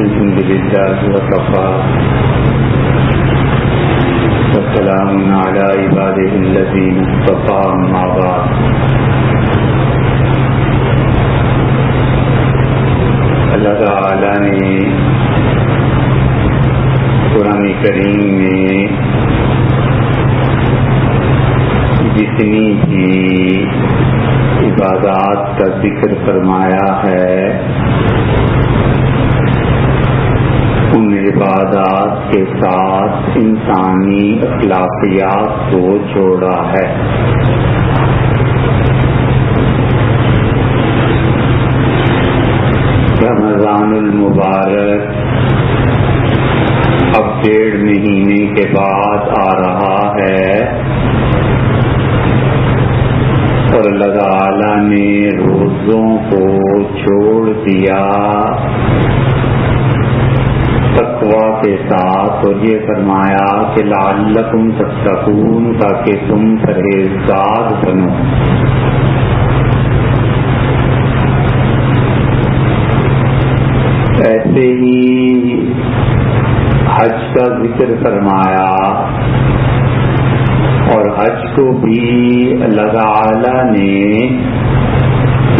الحمد لله وكفى وسلام على عباده الذين اصطفى أما بعد اللہ تعالی نے قرآن کریم میں جتنی بھی عبادات کا ذکر فرمایا ہے ان عبادات کے ساتھ انسانی اخلاقیات کو جوڑا ہے۔ رمضان المبارک اب 1.5 مہینے کے بعد آ رہا ہے اور اللہ تعالی نے روزوں کو چھوڑ دیا تقویٰ کے ساتھ، اور یہ فرمایا کہ لعلکم تتقون، تاکہ تم پرہیزگار بنو۔ ایسے ہی حج کا ذکر فرمایا اور حج کو بھی اللہ تعالی نے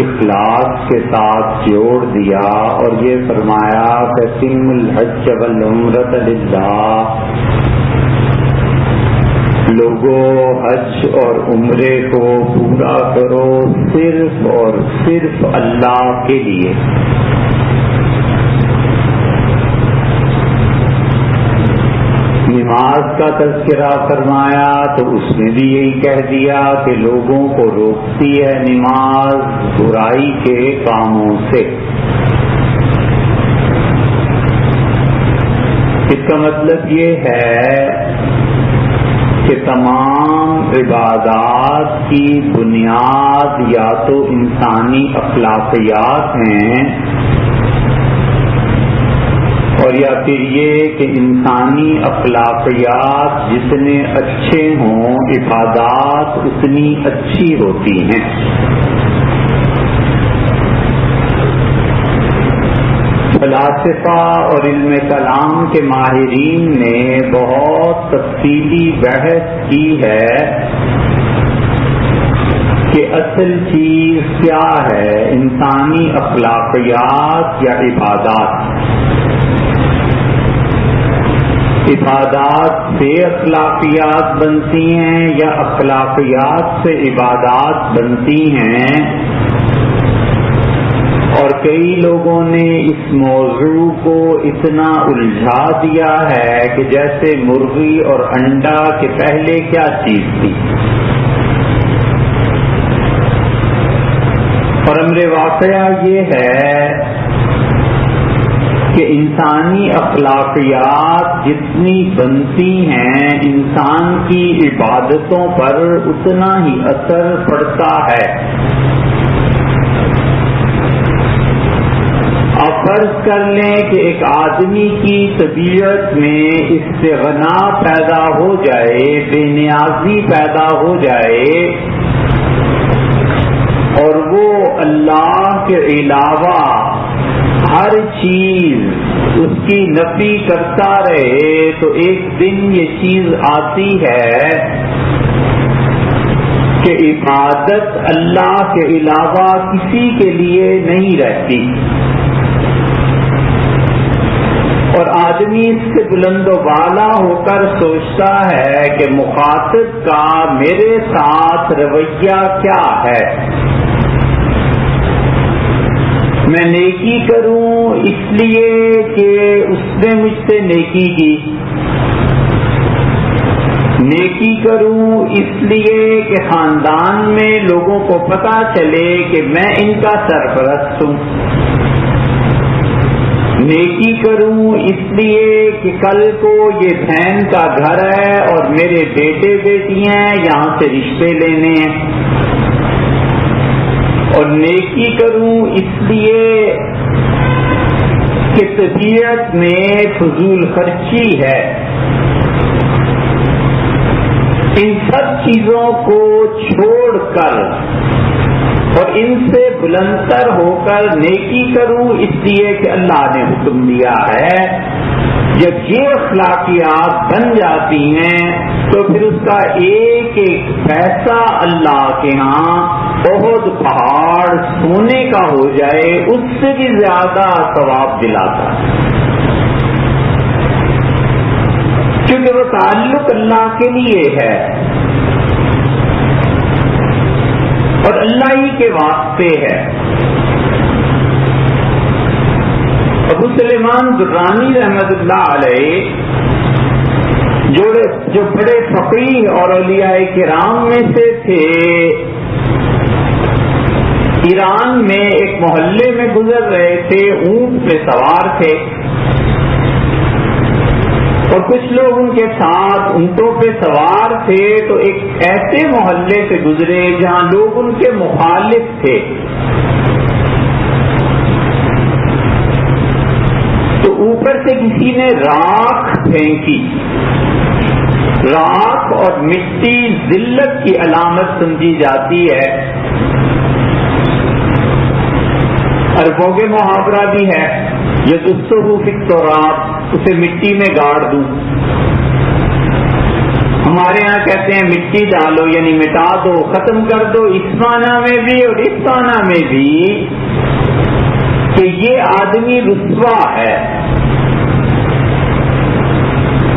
اخلاص کے ساتھ جوڑ دیا اور یہ فرمایا فَأَتِمُّ الْحَجَّ وَالْعُمْرَةَ لِلَّهِ، لوگوں حج اور عمرے کو پورا کرو صرف اور صرف اللہ کے لیے۔ نماز کا تذکرہ فرمایا تو اس نے بھی یہی کہہ دیا کہ لوگوں کو روکتی ہے نماز برائی کے کاموں سے۔ اس کا مطلب یہ ہے کہ تمام عبادات کی بنیاد یا تو انسانی اخلاقیات ہیں اور یا پھر یہ کہ انسانی اخلاقیات جتنے اچھے ہوں عبادات اتنی اچھی ہوتی ہیں۔ فلاسفہ اور علم کلام کے ماہرین نے بہت تفصیلی بحث کی ہے کہ اصل چیز کیا ہے، انسانی اخلاقیات یا عبادات۔ عبادات سے اخلاقیات بنتی ہیں یا اخلاقیات سے عبادات بنتی ہیں؟ اور کئی لوگوں نے اس موضوع کو اتنا الجھا دیا ہے کہ جیسے مرغی اور انڈا کے پہلے کیا چیز تھی۔ اور امر واقعہ یہ ہے کہ انسانی اخلاقیات جتنی بنتی ہیں انسان کی عبادتوں پر اتنا ہی اثر پڑتا ہے۔ آپ فرض کر لیں کہ ایک آدمی کی طبیعت میں استغنا پیدا ہو جائے، بے نیازی پیدا ہو جائے اور وہ اللہ کے علاوہ ہر چیز اس کی نفی کرتا رہے، تو ایک دن یہ چیز آتی ہے کہ عبادت اللہ کے علاوہ کسی کے لیے نہیں رہتی، اور آدمی اس سے بلند و بالا ہو کر سوچتا ہے کہ مخاطب کا میرے ساتھ رویہ کیا ہے۔ میں نیکی کروں اس لیے کہ اس نے مجھ سے نیکی کی، نیکی کروں اس لیے کہ خاندان میں لوگوں کو پتہ چلے کہ میں ان کا سرپرست ہوں، نیکی کروں اس لیے کہ کل کو یہ بہن کا گھر ہے اور میرے بیٹے بیٹی ہیں یہاں سے رشتے لینے ہیں، اور نیکی کروں اس لیے کہ طبیعت میں فضول خرچی ہے۔ ان سب چیزوں کو چھوڑ کر اور ان سے بلندتر ہو کر نیکی کروں اس لیے کہ اللہ نے حکم دیا ہے. جب یہ اخلاقیات بن جاتی ہیں تو پھر اس کا ایک ایک پیسہ اللہ کے ہاں بہت پہاڑ سونے کا ہو جائے اس سے بھی زیادہ ثواب دلاتا ہے، کیونکہ وہ تعلق اللہ کے لیے ہے اور اللہ ہی کے واسطے ہے. ابو سلیمان درانی رحمت اللہ علیہ جو بڑے فقیہ اور اولیاء کرام میں سے تھے، ایران میں ایک محلے میں گزر رہے تھے، اونٹ پہ سوار تھے اور کچھ لوگ ان کے ساتھ اونٹوں پہ سوار تھے. تو ایک ایسے محلے سے گزرے جہاں لوگ ان کے مخالف تھے. تو اوپر سے کسی نے راکھ پھینکی. راکھ اور مٹی ذلت کی علامت سمجھی جاتی ہے. عربوں کے محاورہ بھی ہے، یدسہ فی التراب، اسے مٹی میں گاڑ دوں. ہمارے ہاں کہتے ہیں مٹی ڈالو یعنی مٹا دو، ختم کر دو، اس معنی میں بھی اور اس معنی میں بھی کہ یہ آدمی رسوا ہے.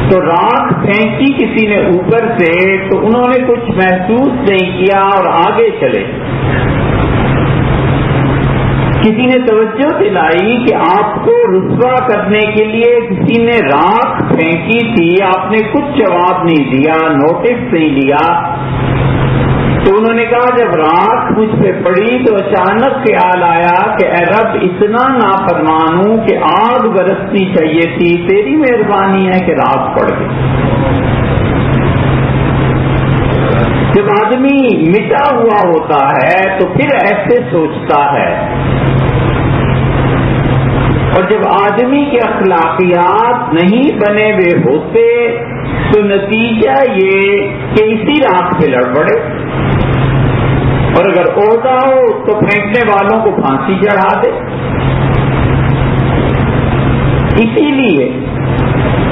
تو راکھ پھینکی کسی نے اوپر سے، تو انہوں نے کچھ محسوس نہیں کیا اور آگے چلے. کسی نے توجہ دلائی کہ آپ کو رسوا کرنے کے لیے کسی نے راکھ پھینکی تھی، آپ نے کچھ جواب نہیں دیا، نوٹس نہیں لیا. تو انہوں نے کہا جب راکھ مجھ پہ پڑی تو اچانک خیال آیا کہ اے رب اتنا نافرمان ہوں کہ آگ برسنی چاہیے تھی، تیری مہربانی ہے کہ راکھ پڑ گئی. جب آدمی مٹا ہوا ہوتا ہے تو پھر ایسے سوچتا ہے، اور جب آدمی کے اخلاقیات نہیں بنے ہوئے ہوتے تو نتیجہ یہ کہ اسی راکھ پہ لڑ پڑے، اور اگر عہدہ ہو تو پھینکنے والوں کو پھانسی چڑھا دے. اسی لیے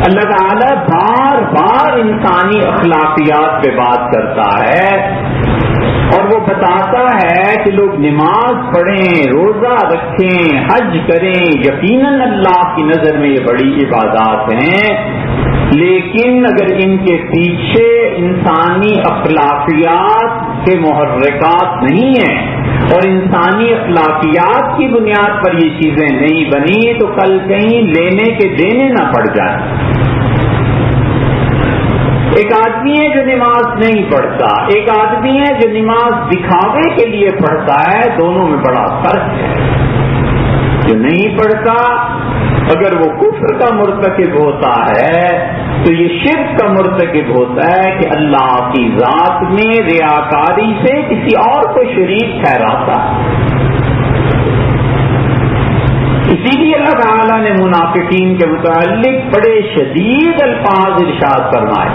اللہ تعالیٰ بار بار انسانی اخلاقیات پہ بات کرتا ہے اور وہ بتاتا ہے کہ لوگ نماز پڑھیں، روزہ رکھیں، حج کریں، یقیناً اللہ کی نظر میں یہ بڑی عبادات ہیں، لیکن اگر ان کے پیچھے انسانی اخلاقیات کے محرکات نہیں ہیں اور انسانی اخلاقیات کی بنیاد پر یہ چیزیں نہیں بنی تو کل کہیں لینے کے دینے نہ پڑ جائیں. ایک آدمی ہے جو نماز نہیں پڑھتا، ایک آدمی ہے جو نماز دکھاوے کے لیے پڑھتا ہے، دونوں میں بڑا فرق ہے. جو نہیں پڑھتا اگر وہ کفر کا مرتکب ہوتا ہے تو یہ شرک کا مرتکب ہوتا ہے کہ اللہ کی ذات میں ریاکاری سے کسی اور کو شریک ٹھہراتا ہے. اسی لیے اللہ تعالیٰ نے منافقین کے متعلق بڑے شدید الفاظ ارشاد فرمائے،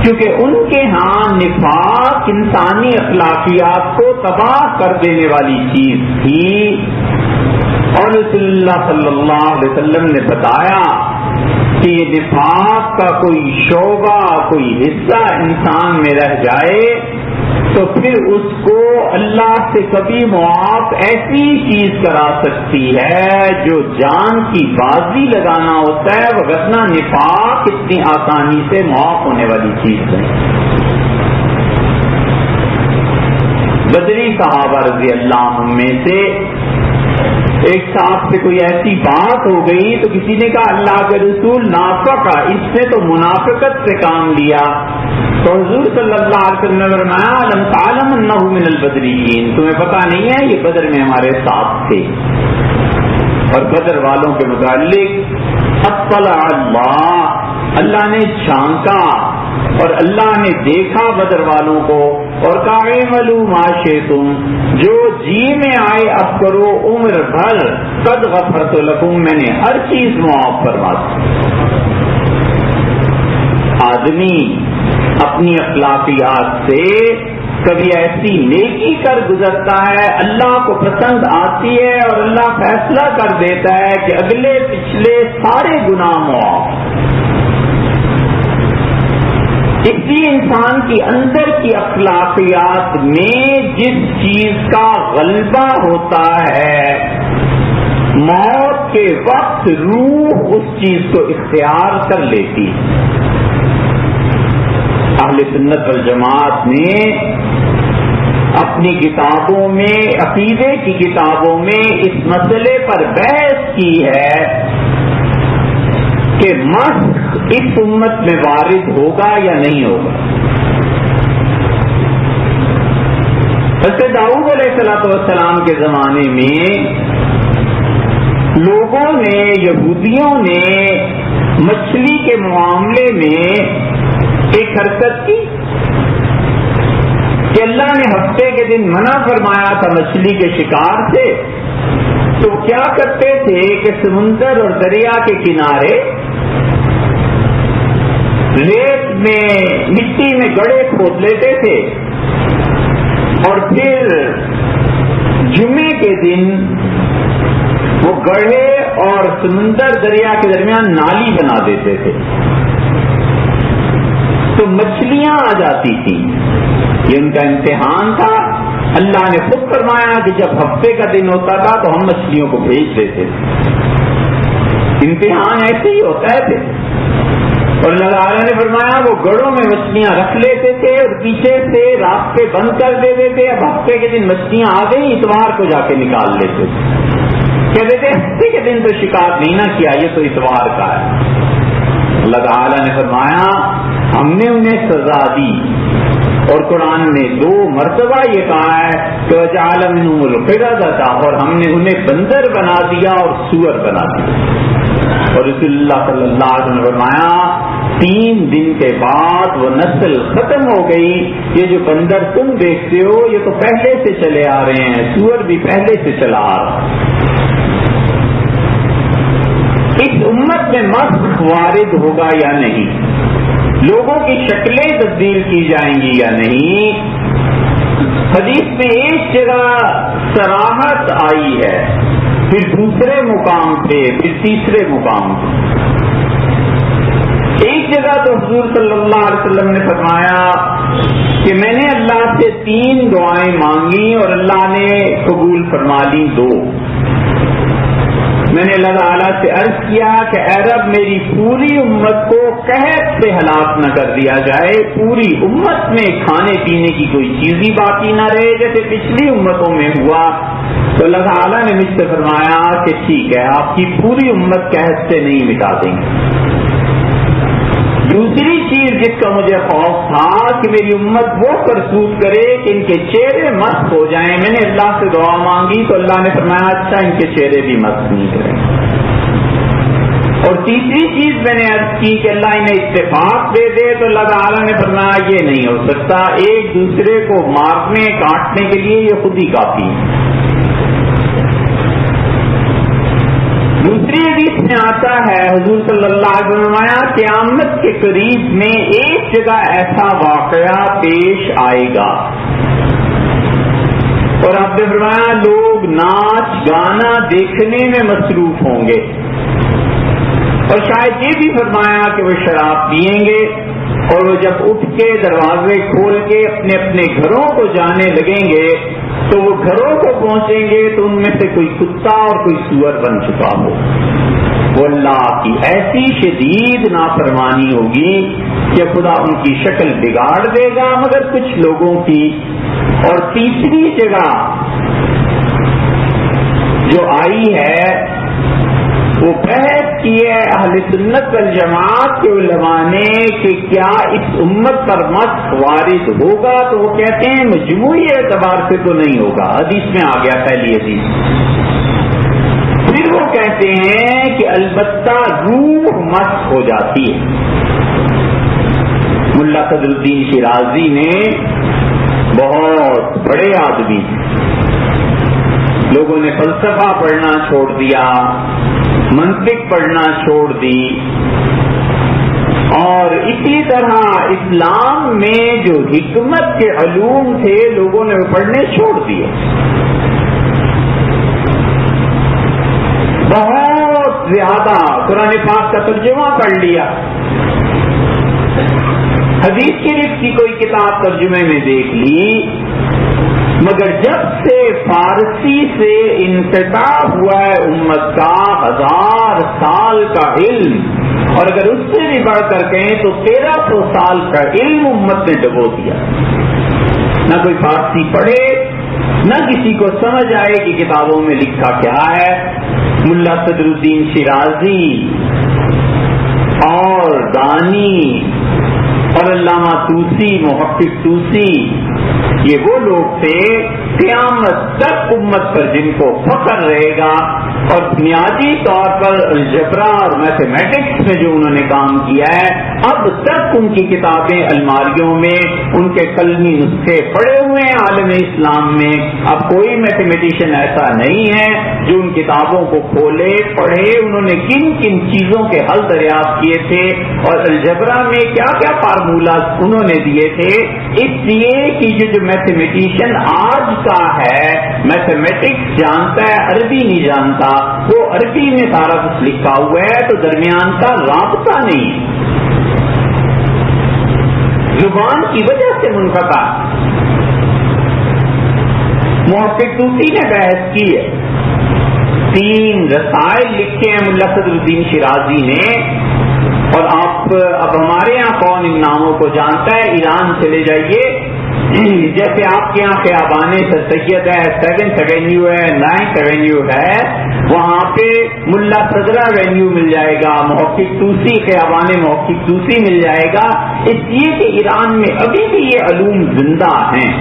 کیونکہ ان کے ہاں نفاق انسانی اخلاقیات کو تباہ کر دینے والی چیز تھی. اور رسول اللہ صلی اللہ علیہ وسلم نے بتایا کہ یہ نفاق کا کوئی شعبہ، کوئی حصہ انسان میں رہ جائے تو پھر اس کو اللہ سے کبھی معاف ایسی چیز کرا سکتی ہے جو جان کی بازی لگانا ہوتا ہے، وگرنہ نفاق اتنی آسانی سے معاف ہونے والی چیز نہیں. بدری صحابہ رضی اللہ عنہ میں سے ایک صاحب سے کوئی ایسی بات ہو گئی تو کسی نے کہا اللہ کے رسول نافقہ، اس نے تو منافقت سے کام لیا. تو حضور صلی اللہ علیہ وسلم نے فرمایا لم تعلم انہ من البدریین، تمہیں پتہ نہیں ہے یہ بدر میں ہمارے ساتھ تھے. اور بدر والوں کے متعلق اطلع اللہ نے جھانکا اور اللہ نے دیکھا بدر والوں کو اور کہا اعملوا ما شئتم، جو جی میں آئے اب کرو، عمر بھر قد غفرت لکم، میں نے ہر چیز معاف فرما دی. آدمی اپنی اخلاقیات سے کبھی ایسی نیکی کر گزرتا ہے اللہ کو پسند آتی ہے اور اللہ فیصلہ کر دیتا ہے کہ اگلے پچھلے سارے گناہ معاف. اسی انسان کی اندر کی اخلاقیات میں جس چیز کا غلبہ ہوتا ہے موت کے وقت روح اس چیز کو اختیار کر لیتی. اہل سنت والجماعت نے اپنی کتابوں میں عقیدے کی کتابوں میں اس مسئلے پر بحث کی ہے کہ مسخ اس امت میں وارد ہوگا یا نہیں ہوگا. حضرت داؤد علیہ السلام کے زمانے میں لوگوں نے یہودیوں نے مچھلی کے معاملے میں ایک حرکت کی کہ اللہ نے ہفتے کے دن منع فرمایا تھا مچھلی کے شکار سے، تو کیا کرتے تھے کہ سمندر اور دریا کے کنارے ریت میں مٹی میں گڑھے کھود لیتے تھے اور پھر جمعے کے دن وہ گڑھے اور سمندر دریا کے درمیان نالی بنا دیتے تھے تو مچھلیاں آ جاتی تھیں. یہ ان کا امتحان تھا. اللہ نے خود فرمایا کہ جب ہفتے کا دن ہوتا تھا تو ہم مچھلیوں کو بھیج دیتے تھے. امتحان ایسے ہی ہوتا ہے پھر. اور اللہ تعالیٰ نے فرمایا وہ گڑھوں میں مچھلیاں رکھ لیتے تھے اور پیچھے سے راستے بند کر دیتے تھے. اب ہفتے کے دن مچھلیاں آ گئی اتوار کو جا کے نکال لیتے تھے. کہتے تھے ہفتے کے دن تو شکار نہیں نہ کیا، یہ تو اتوار کا ہے. اللہ تعالیٰ نے فرمایا ہم نے انہیں سزا دی اور قرآن نے 2 مرتبہ یہ کہا ہے کہ وَجَعَلَ مِنْهُمُ الْقِرَدَةَ، اور ہم نے انہیں بندر بنا دیا اور سور بنا دیا. اور رسول اللہ صلی اللہ علیہ وسلم نے فرمایا 3 دن کے بعد وہ نسل ختم ہو گئی. یہ جو بندر تم دیکھتے ہو یہ تو پہلے سے چلے آ رہے ہیں، سور بھی پہلے سے چلا آ رہا ہے. اس امت میں مسخ وارد ہوگا یا نہیں، لوگوں کی شکلیں تبدیل کی جائیں گی یا نہیں. حدیث میں ایک جگہ صراحت آئی ہے، پھر دوسرے مقام پہ، پھر تیسرے مقام پہ. ایک جگہ تو حضور صلی اللہ علیہ وسلم نے فرمایا کہ میں نے اللہ سے 3 دعائیں مانگی اور اللہ نے قبول فرما لی 2. میں نے اللہ تعالیٰ سے عرض کیا کہ اے رب میری پوری امت کو قحط سے ہلاک نہ کر دیا جائے، پوری امت میں کھانے پینے کی کوئی چیز ہی باقی نہ رہے جیسے پچھلی امتوں میں ہوا. تو اللہ تعالیٰ نے مجھ سے فرمایا کہ ٹھیک ہے آپ کی پوری امت قحط سے نہیں مٹا دیں گے. دوسری چیز جس کا مجھے خوف تھا کہ میری امت وہ کرتوت کرے کہ ان کے چہرے مست ہو جائیں. میں نے اللہ سے دعا مانگی تو اللہ نے فرمایا اچھا ان کے چہرے بھی مست نہیں کریں. اور تیسری چیز میں نے عرض کی کہ اللہ انہیں اتفاق دے دے تو اللہ تعالیٰ نے فرمایا یہ نہیں ہو سکتا، ایک دوسرے کو مارنے کاٹنے کے لیے یہ خود ہی کافی ہے. دوسری حدیث میں آتا ہے حضور صلی اللہ علیہ وسلم قیامت کے قریب میں ایک جگہ ایسا واقعہ پیش آئے گا اور آپ نے فرمایا لوگ ناچ گانا دیکھنے میں مصروف ہوں گے اور شاید یہ بھی فرمایا کہ وہ شراب پیئیں گے اور وہ جب اٹھ کے دروازے کھول کے اپنے اپنے گھروں کو جانے لگیں گے تو وہ گھروں کو پہنچیں گے تو ان میں سے کوئی کتا اور کوئی سور بن چکا ہو. وہ اللہ کی ایسی شدید نافرمانی ہوگی کہ خدا ان کی شکل بگاڑ دے گا مگر کچھ لوگوں کی. اور تیسری جگہ جو آئی ہے وہ بحث کی ہے اہل سنت والجماعت کے علماء نے کہ کیا اس امت پر مسخ وارد ہوگا، تو وہ کہتے ہیں مجموعی اعتبار سے تو نہیں ہوگا. حدیث میں آ گیا پہلی حدیث. پھر وہ کہتے ہیں کہ البتہ روح مسخ ہو جاتی ہے. ملا قدر الدین شیرازی نے بہت بڑے آدمی، لوگوں نے فلسفہ پڑھنا چھوڑ دیا، منطق پڑھنا چھوڑ دی، اور اسی طرح اسلام میں جو حکمت کے علوم تھے لوگوں نے وہ پڑھنے چھوڑ دیے. بہت زیادہ قرآن پاک کا ترجمہ پڑھ لیا، حدیث شریف کی کوئی کتاب ترجمے میں دیکھ لی، مگر جب سے فارسی سے انقطاع ہوا ہے امت کا 1000 سال کا علم، اور اگر اس سے بھی بڑھ کر کہیں تو 1300 سال کا علم امت نے ڈبو دیا. نہ کوئی فارسی پڑھے، نہ کسی کو سمجھ آئے کہ کتابوں میں لکھا کیا ہے. ملا صدر الدین شیرازی اور دانی اور علامہ طوسی، محقق طوسی، یہ وہ لوگ تھے قیامت تک امت پر جن کو فخر رہے گا، اور بنیادی طور پر الجبرا اور میتھمیٹکس میں جو انہوں نے کام کیا ہے، اب تک ان کی کتابیں الماریوں میں، ان کے قلمی نسخے پڑے ہوئے ہیں عالم اسلام میں. اب کوئی میتھمیٹیشین ایسا نہیں ہے جو ان کتابوں کو کھولے پڑھے انہوں نے کن کن چیزوں کے حل دریافت کیے تھے اور الجبرا میں کیا کیا فارمولاز انہوں نے دیے تھے. اس لیے کہ جو میتھمیٹیشین آج کا ہے میتھمیٹکس جانتا ہے، عربی نہیں جانتا، وہ عربی میں سارا کچھ لکھا ہوا ہے تو درمیان کا رابطہ نہیں ہے، زبان کی وجہ سے منقطع. محقق طوسی نے بحث کی ہے، 3 رسائل لکھے ہیں ملا صدر الدین شیرازی نے. اور آپ اب ہمارے یہاں کون ان ناموں کو جانتا ہے؟ ایران چلے جائیے، جیسے آپ کے یہاں خیابان سر سید ہے، 7th ایونیو ہے، 9th ایونیو ہے، وہاں پہ ملا صدرہ ایونیو مل جائے گا، محقق طوسی خیابان محقق طوسی مل جائے گا. اس لیے کہ ایران میں ابھی بھی یہ علوم زندہ ہیں.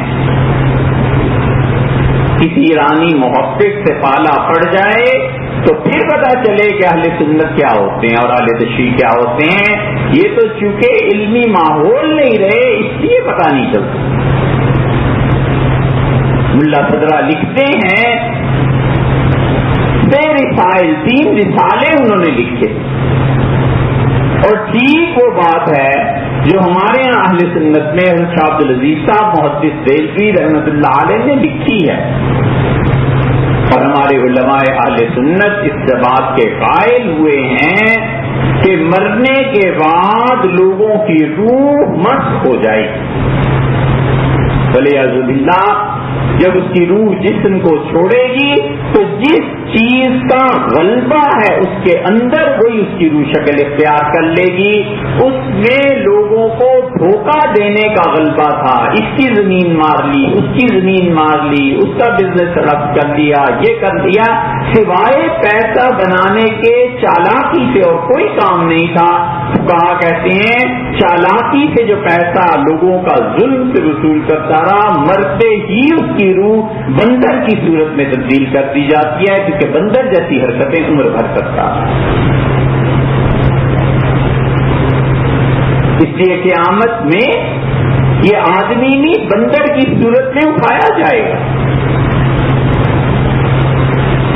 کسی ایرانی محقق سے پالا پڑ جائے تو پھر پتا چلے کہ اہل سنت کیا ہوتے ہیں اور اہل تشیع کیا ہوتے ہیں. یہ تو چونکہ علمی ماحول نہیں رہے اس لیے پتا نہیں چلتا. ملا صدرہ لکھتے ہیں 6 رسائل، 3 رسالے انہوں نے لکھے، اور ٹھیک وہ بات ہے جو ہمارے یہاں اہل سنت میں حضرت شاہ عبدالعزیز صاحب محدث دہلوی رحمۃ اللہ علیہ نے لکھی ہے، اور ہمارے علماء اہل سنت اس بات کے قائل ہوئے ہیں کہ مرنے کے بعد لوگوں کی روح مسخ ہو جائے گی. ولیعوذ باللہ، جب اس کی روح جسم کو چھوڑے گی تو جس چیز کا غلبہ ہے اس کے اندر وہی اس کی روح شکل اختیار کر لے گی. اس میں لوگوں کو دھوکہ دینے کا غلبہ تھا، اس کی زمین مار لی، اس کی زمین مار لی، اس کا بزنس رد کر دیا، یہ کر دیا، سوائے پیسہ بنانے کے چالاکی سے اور کوئی کام نہیں تھا. کہا کہتے ہیں چالاکی سے جو پیسہ لوگوں کا ظلم سے وصول کرتا رہا، مرتے ہی اس کی روح بندر کی صورت میں تبدیل کر دی جاتی ہے، کیونکہ بندر جیسی حرکتیں عمر بھر کرتا ہے. اس لیے قیامت میں یہ آدمی نہیں بندر کی صورت میں اٹھایا جائے گا.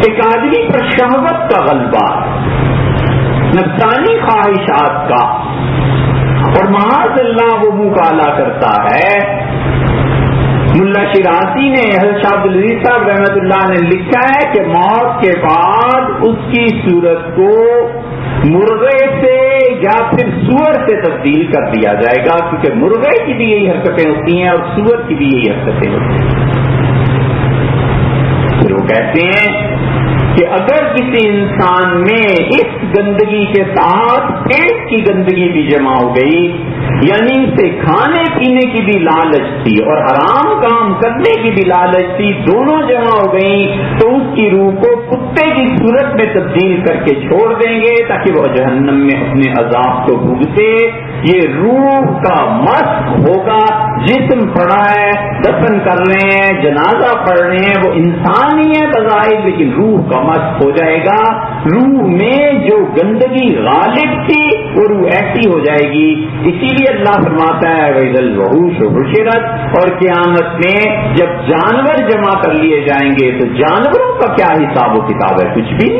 ایک آدمی پر شہوت کا غلبہ، نفسانی خواہشات کا، اور معاذ اللہ وہ منہ کالا کرتا ہے. ملا شیرازی نے حضرت شاہ عبدالعزیز صاحب رحمۃ اللہ نے لکھا ہے کہ موت کے بعد اس کی صورت کو مرغے سے یا پھر سور سے تبدیل کر دیا جائے گا، کیونکہ مرغے کی بھی یہی حرکتیں ہوتی ہیں اور سور کی بھی یہی حرکتیں ہوتی ہیں. پھر وہ کہتے ہیں کہ اگر کسی انسان میں اس گندگی کے ساتھ پیٹ کی گندگی بھی جمع ہو گئی، یعنی اسے کھانے پینے کی بھی لالچ تھی اور حرام کام کرنے کی بھی لالچ تھی، دونوں جمع ہو گئی، تو اس کی روح کو کتے کی صورت میں تبدیل کر کے چھوڑ دیں گے تاکہ وہ جہنم میں اپنے عذاب کو بھگتے. یہ روح کا مسخ ہوگا. جسم پڑا ہے، دفن کر رہے ہیں، جنازہ پڑھ رہے ہیں، وہ انسان ہی ہے بظاہر، لیکن روح کا مسخ ہو جائے گا. روح میں جو گندگی غالب تھی وہ روح ایسی ہو جائے گی. اسی لیے اللہ فرماتا ہے وَإِذَا الْوُحُوشُ حُشِرَتْ، اور قیامت میں جب جانور جمع کر لیے جائیں گے تو جانوروں کا کیا حساب و کتاب ہے؟ کچھ بھی.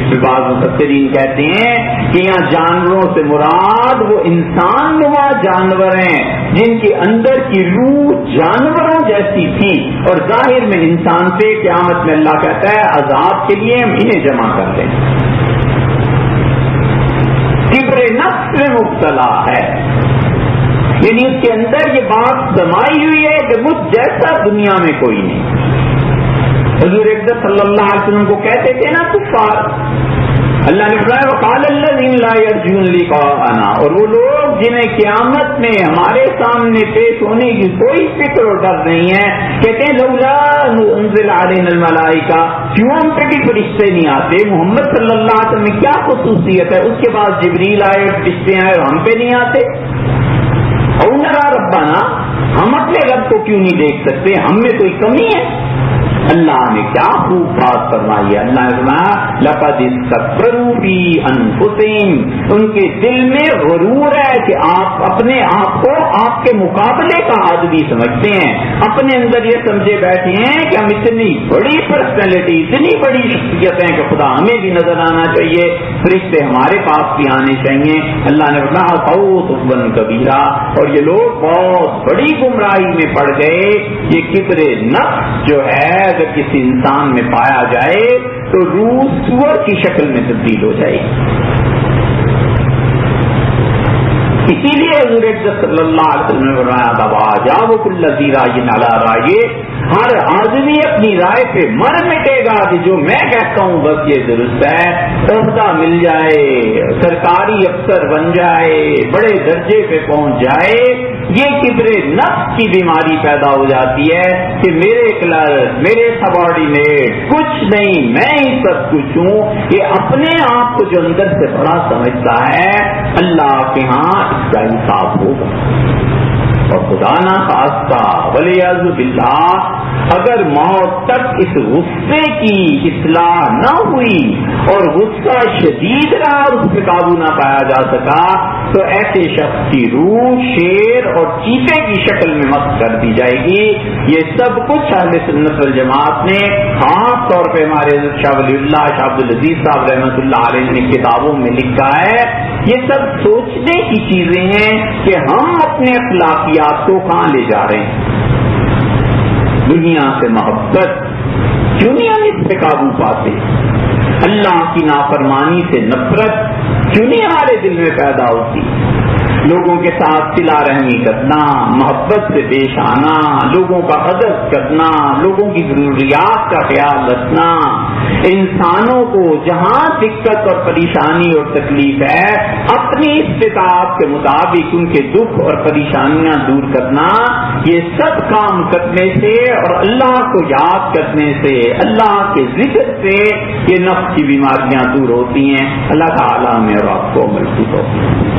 اس میں بعض مفسرین کہتے ہیں کہ یہاں جانوروں سے مراد وہ انسان نما جانور ہیں جن کے اندر کی روح جانوروں جیسی تھی، اور ظاہر میں انسان سے قیامت میں اللہ کہتا ہے عذاب کے لیے ہم انہیں جمع کر دیں. کبر نفس میں مبتلا ہے، یعنی اس کے اندر یہ بات سمائی ہوئی ہے کہ مجھ جیسا دنیا میں کوئی نہیں. حضور اقدس صلی اللہ علیہ وسلم کو کہتے تھے نا کفار، اللہ نے فرمایا وقال الذین لا یرجون لقاءنا، اور وہ لوگ جنہیں قیامت میں ہمارے سامنے پیش ہونے کی کوئی فکر اور ڈر نہیں ہے، کہتے ہیں لولا انزل علینا الملائکہ، کیوں ہم پہ بھی فرشتے نہیں آتے؟ محمد صلی اللہ علیہ وسلم میں کیا خصوصیت ہے؟ اس کے بعد جبریل آئے، فرشتے آئے اور ہم پہ نہیں آتے؟ او نرا ربنا، ہم اپنے رب کو کیوں نہیں دیکھ سکتے؟ ہم میں کوئی کمی ہے؟ اللہ نے کیا خوب بات فرمائی ہے. اللہ نے فرمایا لقد استكبروا في انفسهم، ان کے دل میں غرور ہے کہ آپ اپنے آپ کو آپ کے مقابلے کا آدمی سمجھتے ہیں، اپنے اندر یہ سمجھے بیٹھے ہیں کہ ہم اتنی بڑی پرسنالٹی، اتنی بڑی شخصیت ہیں کہ خدا ہمیں بھی نظر آنا چاہیے، فرشتے ہمارے پاس بھی آنے چاہیے. اللہ نے فرمایا فوت کبیرہ، اور یہ لوگ بہت بڑی گمراہی میں پڑ گئے. یہ کبر نفس جو ہے اگر کسی انسان میں پایا جائے تو روح سور کی شکل میں تبدیل ہو جائے گی. اسی لیے حضور صلی اللہ علیہ وسلم نے فرمایا دبا جاؤ کل ذی رائے علی رائے، ہر آدمی اپنی رائے پہ مر مٹے گا کہ جو میں کہتا ہوں بس یہ درست ہے، عہدہ مل جائے، سرکاری افسر بن جائے، بڑے درجے پہ پہنچ جائے. یہ کبر نفس کی بیماری پیدا ہو جاتی ہے کہ میرے کلرک، میرے سبارڈینیٹ کچھ نہیں، میں ہی سب کچھ ہوں. یہ اپنے آپ کو جو اندر سے بڑا سمجھتا ہے، اللہ کے ہاں اس کا حساب ہوگا. اور خدا نہ خواستہ ولیعذ باللہ اگر موت تک اس غصے کی اصلاح نہ ہوئی اور غصہ شدید رہا اور اس پہ قابو نہ پایا جا سکا تو ایسے شخص کی روح شیر اور چیتے کی شکل میں مست کر دی جائے گی. یہ سب کچھ اہل سنت والجماعت نے خاص طور پہ ہمارے شاہ ولی اللہ شاہ عبد العزیز صاحب رحمۃ اللہ علیہ نے کتابوں میں لکھا ہے. یہ سب سوچنے کی چیزیں ہیں کہ ہم اپنے اخلاقیات کو کہاں لے جا رہے ہیں. دنیا سے محبت کیوں نہیں ہم اس پہ قابو پاتے؟ اللہ کی نافرمانی سے نفرت کیوں نہیں ہمارے دل میں پیدا ہوتی؟ لوگوں کے ساتھ صلہ رحمی کرنا، محبت سے پیش آنا، لوگوں کا ادب کرنا، لوگوں کی ضروریات کا خیال رکھنا، انسانوں کو جہاں دقت اور پریشانی اور تکلیف ہے اپنی استطاعت کے مطابق ان کے دکھ اور پریشانیاں دور کرنا، یہ سب کام کرنے سے اور اللہ کو یاد کرنے سے، اللہ کے ذکر سے یہ نفس کی بیماریاں دور ہوتی ہیں. اللہ تعالیٰ میں اور آپ کو عمل کی توفیق.